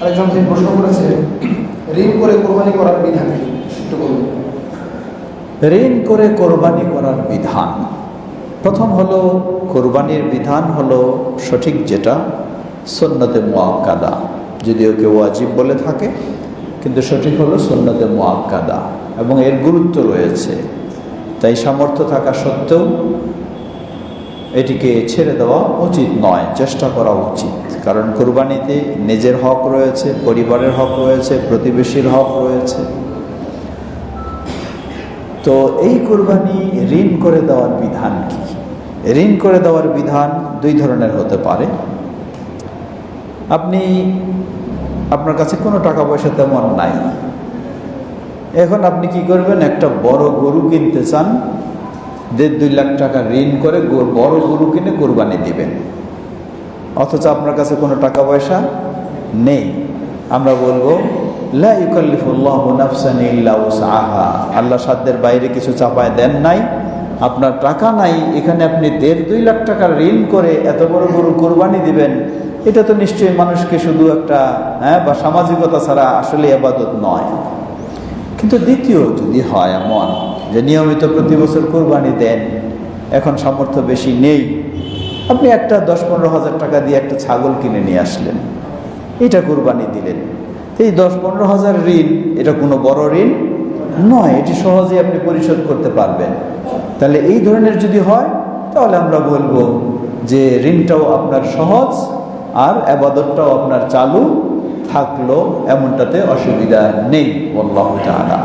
আরেকজন তিনি প্রশ্ন করেছে, ঋণ করে কোরবানি করার বিধান কি? একটু বলুন। ঋণ করে কোরবানি করার বিধান, প্রথম হলো কোরবানির বিধান হলো সঠিক যেটা সুন্নতে মুআক্কাদা, যদিও কেউ ওয়াজিব বলে থাকে, কিন্তু সঠিক হলো সুন্নতে মুআক্কাদা এবং এর গুরুত্ব রয়েছে। তাই সামর্থ্য থাকা সত্ত্বেও এটিকে ছেড়ে দেওয়া উচিত নয়, চেষ্টা করা উচিত। কারণ কোরবানিতে নিজের হক রয়েছে, পরিবারের হক রয়েছে, প্রতিবেশীর হক রয়েছে। তো এই কোরবানি ঋণ করে দেওয়ার বিধান কি? ঋণ করে দেওয়ার বিধান দুই ধরনের হতে পারে। আপনার কাছে কোনো টাকা পয়সা তেমন নাই, এখন আপনি কি করবেন, একটা বড় গরু কিনতে চান, 1.5-2 লাখ টাকা ঋণ করে বড় গরু কিনে কোরবানি দিবেন, অথচ আপনার কাছে কোনো টাকা পয়সা নেই। আমরা বলবো লা ইউকাল্লিফুল্লাহু নাফসান ইল্লা উসআহা, আল্লাহ সাধ্যের বাইরে কিছু চাপায় দেন নাই। আপনার টাকা নাই, এখানে আপনি 1.5-2 লাখ টাকা ঋণ করে এত বড় গরু কোরবানি দিবেন, এটা তো নিশ্চয়ই মানুষকে শুধু একটা বা সামাজিকতা ছাড়া আসলে ইবাদত নয়। কিন্তু দ্বিতীয় যদি হয় এমন যে নিয়মিত প্রতি বছর কোরবানি দেন, এখন সামর্থ্য বেশি নেই, আপনি একটা 10-15 হাজার টাকা দিয়ে একটা ছাগল কিনে নিয়ে আসলেন, এটা কোরবানি দিলেন। এই 10-15 হাজার ঋণ, এটা কোনো বড় ঋণ নয়, এটি সহজেই আপনি পরিশোধ করতে পারবেন। তাহলে এই ধরনের যদি হয়, তাহলে আমরা বলবো যে ঋণটাও আপনার সহজ আর ইবাদতটাও আপনার চালু থাকলো, এমনটাতে অসুবিধা নেই। আল্লাহু তাআলা।